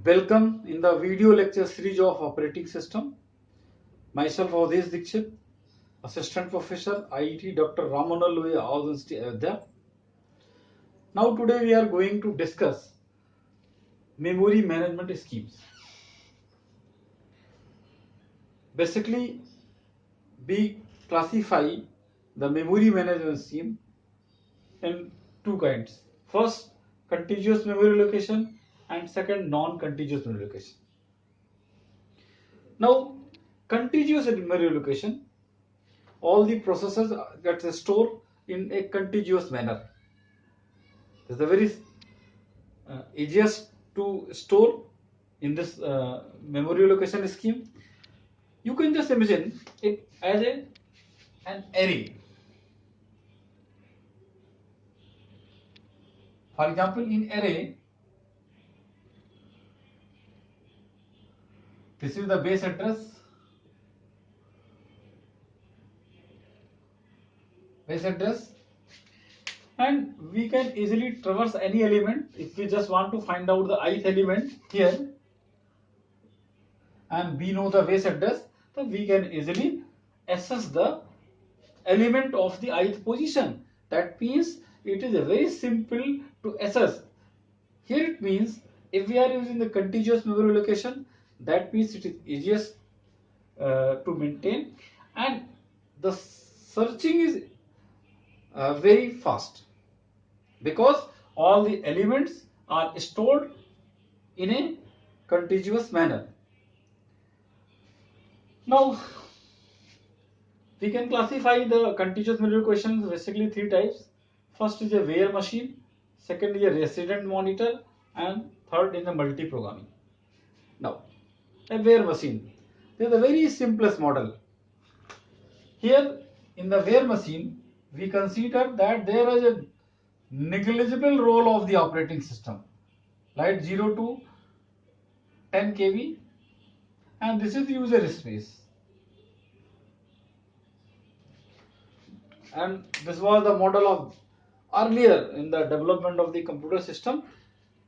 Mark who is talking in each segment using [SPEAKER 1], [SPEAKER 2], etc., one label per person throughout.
[SPEAKER 1] Welcome in the video lecture series of operating system. Myself Avdesh Dikshit, Assistant Professor, IET Dr. Ramanallu University, Ayodhya. Now today we are going to discuss memory management schemes. Basically, we classify the memory management scheme in two kinds. First, contiguous memory location, and second, non-contiguous memory location. Now, contiguous memory location, all the processes get stored in a contiguous manner. This is the very easiest to store in this memory location scheme. You can just imagine it as an array. For example, in array, this is the base address, and we can easily traverse any element. If we just want to find out the ith element here, and we know the base address, then we can easily access the element of the ith position. That means it is a very simple to access. Here it means if we are using the contiguous memory location, that means it is easiest to maintain, and the searching is very fast because all the elements are stored in a contiguous manner. Now we can classify the contiguous memory questions basically three types. First is a where machine, second is a resident monitor, and third is a multi-programming. Now, a where machine. This is the very simplest model. Here in the where machine, we consider that there is a negligible role of the operating system, like 0 to 10 kb, and this is the user space. And this was the model of earlier in the development of the computer system.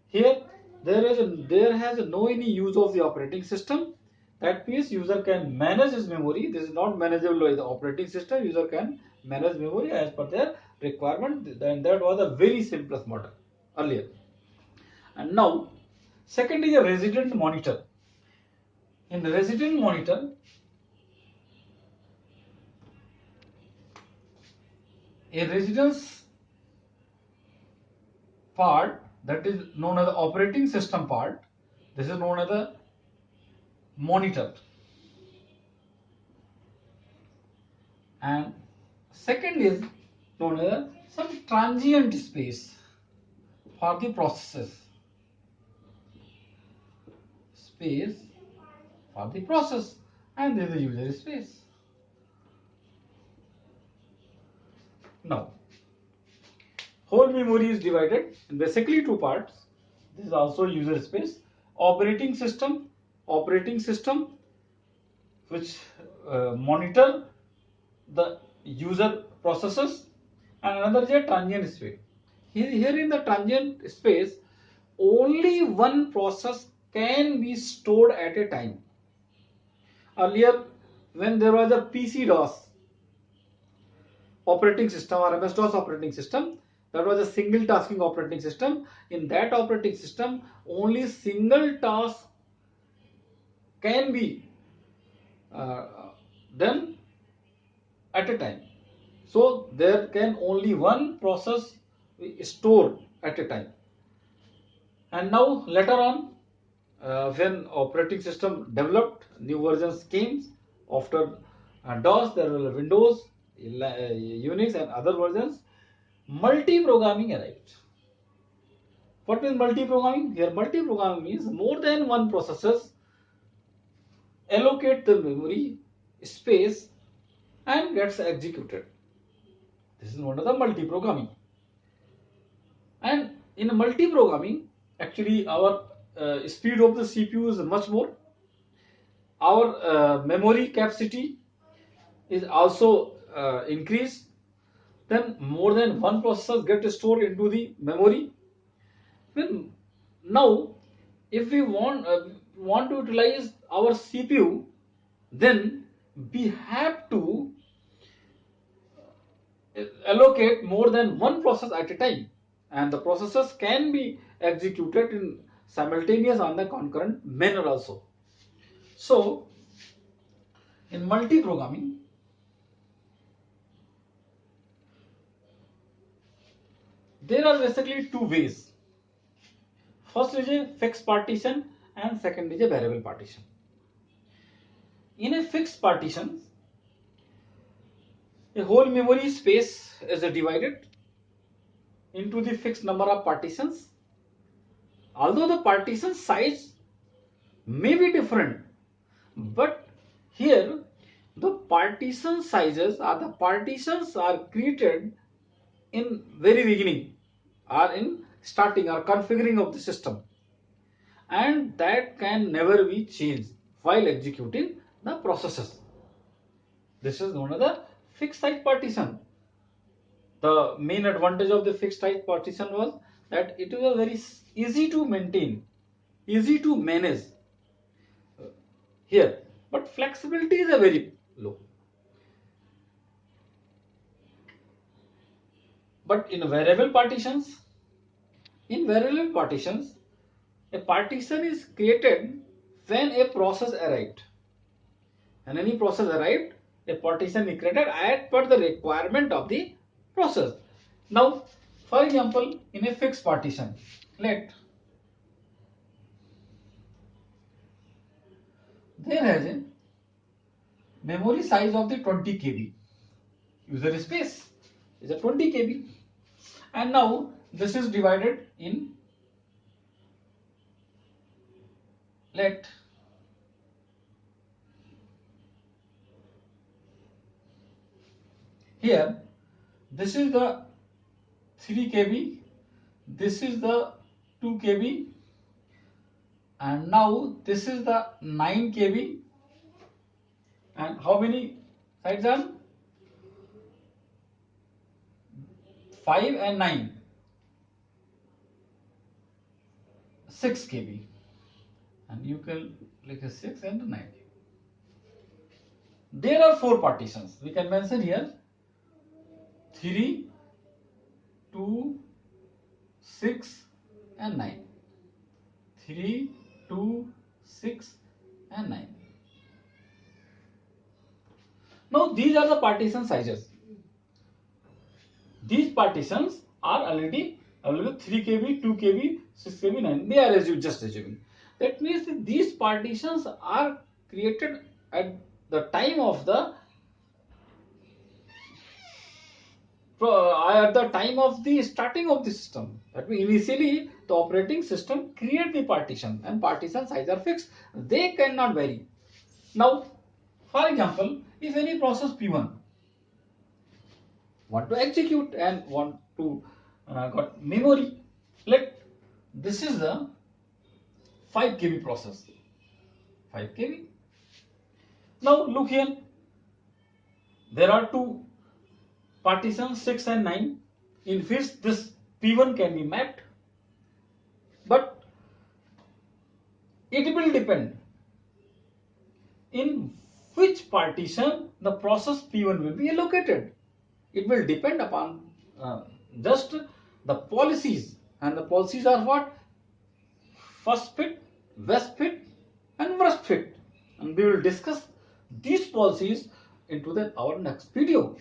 [SPEAKER 1] Here there has no any use of the operating system. That means user can manage his memory. This is not manageable by the operating system. User can manage memory as per their requirement. Then that was a very simplest model earlier. And now second is a resident monitor. In the resident monitor, a residence part, that is known as the operating system part, this is known as the monitor. And second is known as some transient space for the processes. Space for the process, and this is the user space. Now, whole memory is divided in basically two parts. This is also user space. Operating system which monitor the user processes, and another is a transient space. Here in the transient space, only one process can be stored at a time. Earlier, when there was a PC DOS operating system or MS-DOS operating system, that was a single tasking operating system. In that operating system, only single task can be uh, done at a time. So there can only one process be stored at a time. And now later on, when operating system developed, new versions came after DOS. There were Windows, Unix, and other versions. Multi-programming arrived. What means multi-programming? Here, multi-programming means more than one processes allocate the memory space and gets executed. This is known as the multi-programming. And in multi-programming, actually our speed of the CPU is much more. Our memory capacity is also increased. Then more than one processor get stored into the memory. Then now if we want to utilize our CPU, then we have to allocate more than one process at a time, and the processes can be executed in simultaneous and the concurrent manner also. So in multi-programming, there are basically two ways. First is a fixed partition and second is a variable partition. In a fixed partition, a whole memory space is divided into the fixed number of partitions. Although the partition size may be different, but here the partition sizes or the partitions are created in very beginning or in starting or configuring of the system, and that can never be changed while executing the processes. This is known as the fixed site partition. The main advantage of the fixed site partition was that it was very easy to maintain, easy to manage here, but flexibility is a very low. But in variable partitions, a partition is created when a process arrived. And any process arrived, a partition is created as per the requirement of the process. Now, for example, in a fixed partition, let there has a memory size of the 20 KB. User space is a 20 KB. And now this is divided in, let here this is the 3 KB, this is the 2 KB, and now this is the 9 KB. And how many sides are? 5 and 9, 6 KB. And you can like a 6 and 9. There are 4 partitions. We can mention here 3, 2, 6 and 9. 3, 2, 6 and 9. Now these are the partition sizes. These partitions are already available: 3 KB, 2 KB, 6 KB, 9. They are as you just assuming. That means that these partitions are created at the time of the starting of the system. That means initially the operating system create the partition and partition size are fixed. They cannot vary. Now, for example, if any process P1 want to execute and want to got memory, let this is the 5 KB process. 5 KB. Now look here. There are two partitions 6 and 9 in which this P1 can be mapped, but it will depend in which partition the process P1 will be allocated. It will depend upon just the policies, and the policies are what? First fit, best fit and worst fit, and we will discuss these policies into our next video.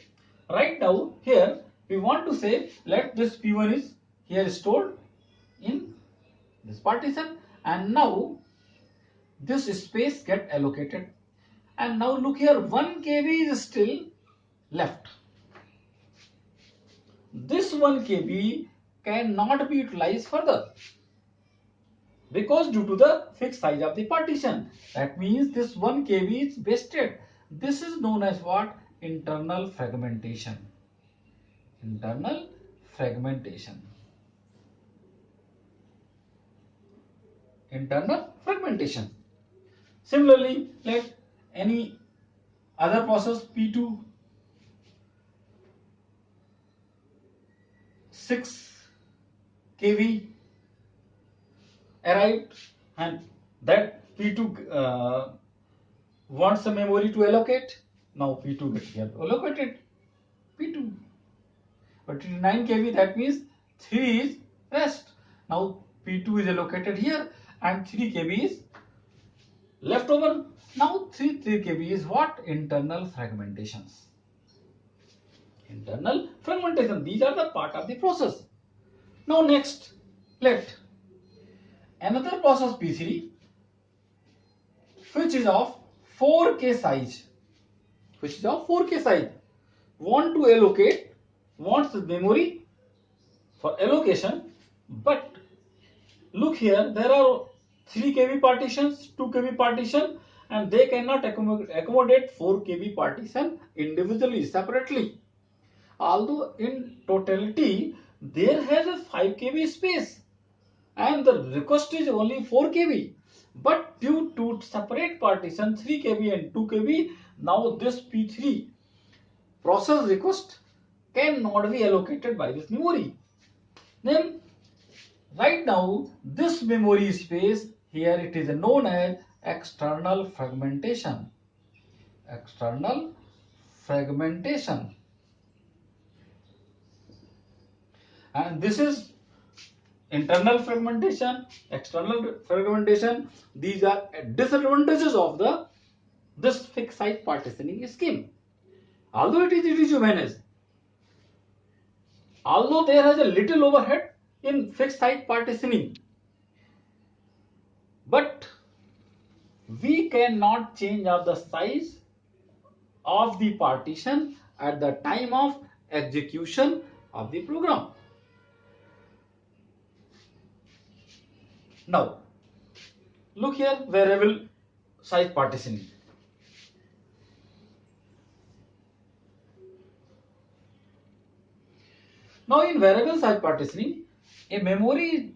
[SPEAKER 1] Right now here we want to say let this P1 is here stored in this partition, and now this space get allocated, and now look here 1 KB is still left. This 1 KB cannot be utilized further because due to the fixed size of the partition. That means this 1 KB is wasted. This is known as what? Internal fragmentation. Internal fragmentation. Internal fragmentation. Similarly, let any other process P2 6 kV arrived, and that P2 wants the memory to allocate. Now P2 gets here allocated P2, but it is 9 kb, that means 3 is rest. Now P2 is allocated here and 3 kb is left over. Now 3 kb is what? Internal fragmentations. Internal fragmentation. These are the part of the process. Now next, let another process P3, which is of 4K size, want to allocate, wants the memory for allocation, but look here, there are 3 kb partitions, 2 kb partition, and they cannot accommodate 4 kb partition individually, separately. Although in totality there has a 5 kb space and the request is only 4 kb, but due to separate partition 3 kb and 2 kb, now this P3 process request cannot be allocated by this memory. Then right now this memory space here, it is known as external fragmentation. External fragmentation. And this is internal fragmentation, external fragmentation. These are disadvantages of this fixed site partitioning scheme. Although it is easy to manage, although there is a little overhead in fixed site partitioning, but we cannot change out the size of the partition at the time of execution of the program. Now, look here, variable size partitioning. Now, in variable size partitioning, a memory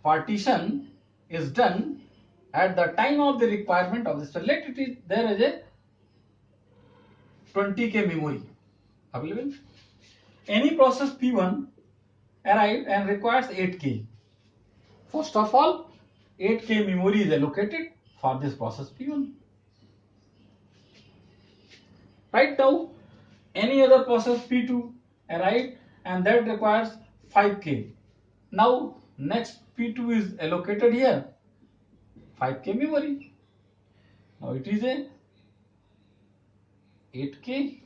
[SPEAKER 1] partition is done at the time of the requirement of the cell. Let it is, there is a 20K memory available. Any process P1 arrived and requires 8K. First of all, 8K memory is allocated for this process P1. Right now, any other process P2 arrived and that requires 5K. Now, next P2 is allocated here 5K memory. Now it is a 8K,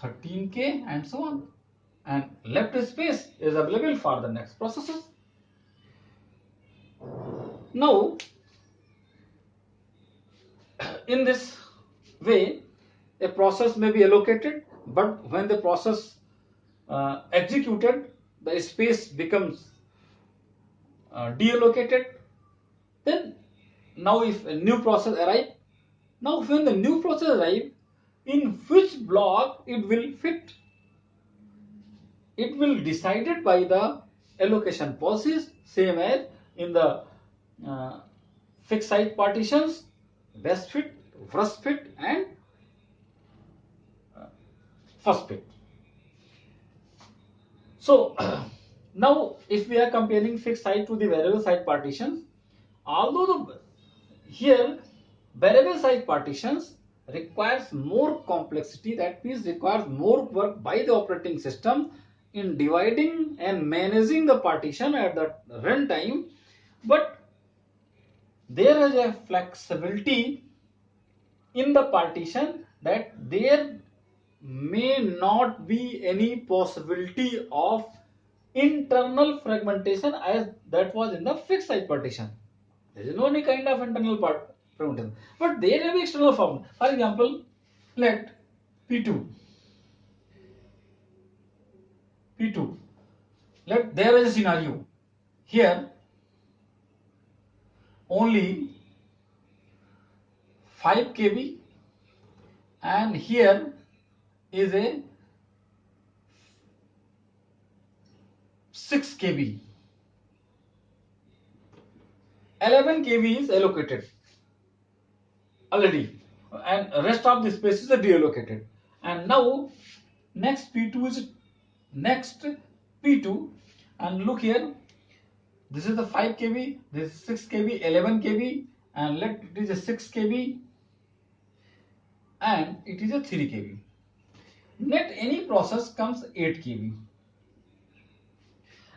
[SPEAKER 1] 13K and so on, and left space is available for the next processes. Now in this way a process may be allocated, but when the process executed, the space becomes deallocated. Then now if a new process arrives, now when the new process arrives, in which block it will fit, it will decided by the allocation policies, same as in the fixed site partitions, best fit, worst fit and first fit. So now if we are comparing fixed site to the variable site partitions, although here variable site partitions requires more complexity, that means requires more work by the operating system in dividing and managing the partition at the runtime, but there is a flexibility in the partition that there may not be any possibility of internal fragmentation as that was in the fixed site partition. There is no any kind of internal fragmentation, but there may be external form. For example, let P2, let there is a scenario here only 5 kb and here is a 6 kb. 11 kb is allocated already and rest of the spaces are deallocated. And now next P2 is next P2, and look here, This is the 5 kb, this is 6 kb, 11 kb, and let it is a 6 kb, and it is a 3 kb. Net any process comes 8 kb,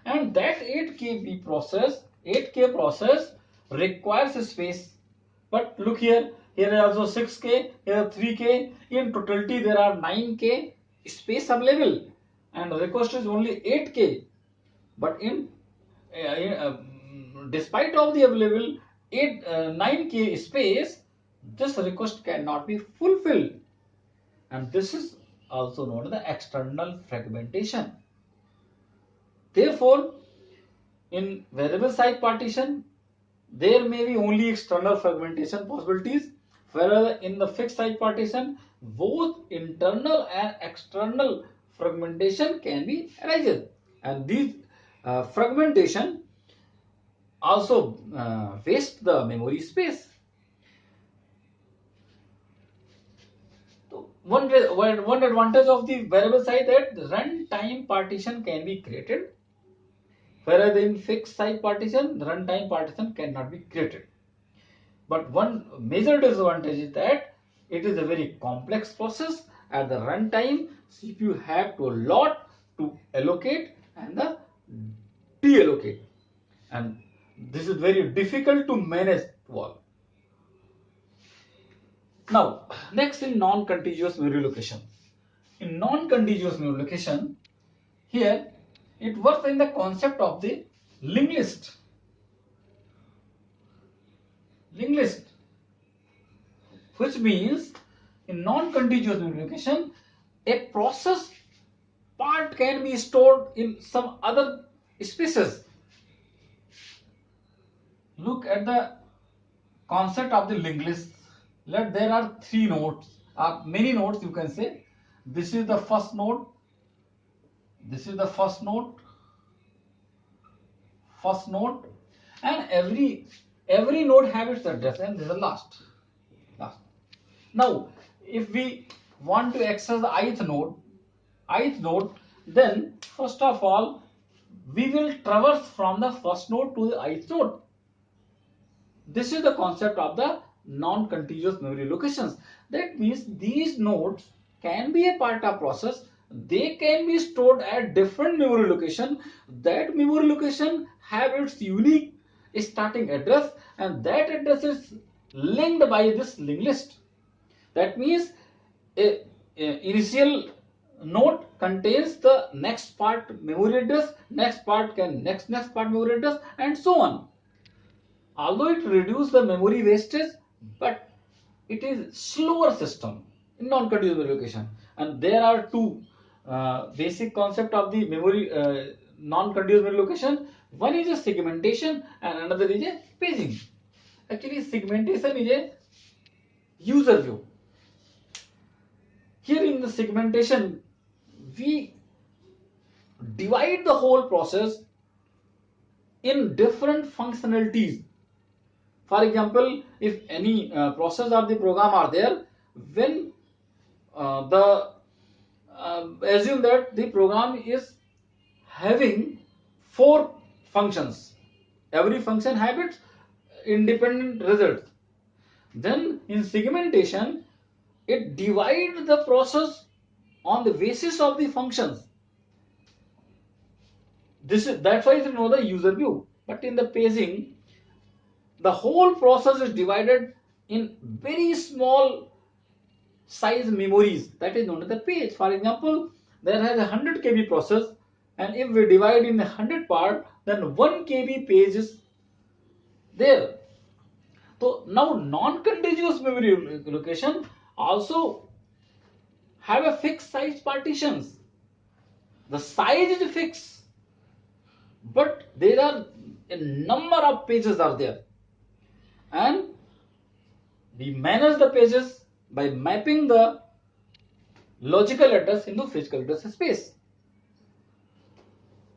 [SPEAKER 1] and that 8 process requires a space. But look here, here is also 6k, here 3k. In totality, there are 9k space available, and the request is only 8k. But despite of the available 9k space, this request cannot be fulfilled, and this is also known as the external fragmentation. Therefore, in variable size partition, there may be only external fragmentation possibilities, whereas in the fixed size partition, both internal and external fragmentation can be arised, and these fragmentation also waste the memory space. So one advantage of the variable size that runtime partition can be created, whereas in fixed size partition, runtime partition cannot be created. But one major disadvantage is that it is a very complex process. At the runtime, CPU have to a lot to allocate and the deallocate, and this is very difficult to manage all. Now, next in non-contiguous memory location. In non-contiguous memory location, here it works in the concept of the linked list. Linked list, which means in non-contiguous memory location, a process part can be stored in some other spaces. Look at the concept of the linked list. Let there are three nodes, many nodes you can say. This is the first node, this is the first node, and every node has its address, and this is the last. Now, if we want to access the ith node, then first of all we will traverse from the first node to the ith node. This is the concept of the non-contiguous memory locations. That means these nodes can be a part of process. They can be stored at different memory location. That memory location have its unique starting address, and that address is linked by this linked list. That means a initial node contains the next part memory address, next part part memory address, and so on. Although it reduces the memory wastage, but it is slower system in non-contiguous memory location. And there are two basic concept of the memory non-contiguous memory location. One is a segmentation and another is a paging. Actually, segmentation is a user view. Here in the segmentation, we divide the whole process in different functionalities. For example, if any process or the program are there, when assume that the program is having 4 functions, every function has its independent results. Then in segmentation, it divides the process on the basis of the functions. That's why you know the user view. But in the paging, the whole process is divided in very small size memories, that is known as the page. For example, there has a 100 kb process, and if we divide in 100 part, then 1 kb page is there. So now non-contiguous memory location also have a fixed size partitions. The size is fixed, but there are a number of pages are there, and we manage the pages by mapping the logical address into physical address space.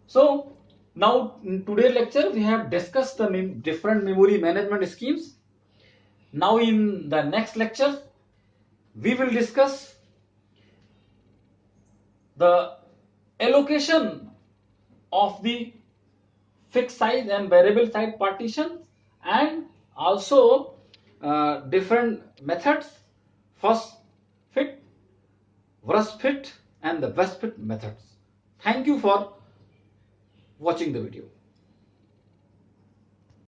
[SPEAKER 1] So now in today's lecture we have discussed the different memory management schemes. Now in the next lecture we will discuss the allocation of the fixed size and variable size partitions, and also different methods: first fit, worst fit, and the best fit methods. Thank you for watching the video.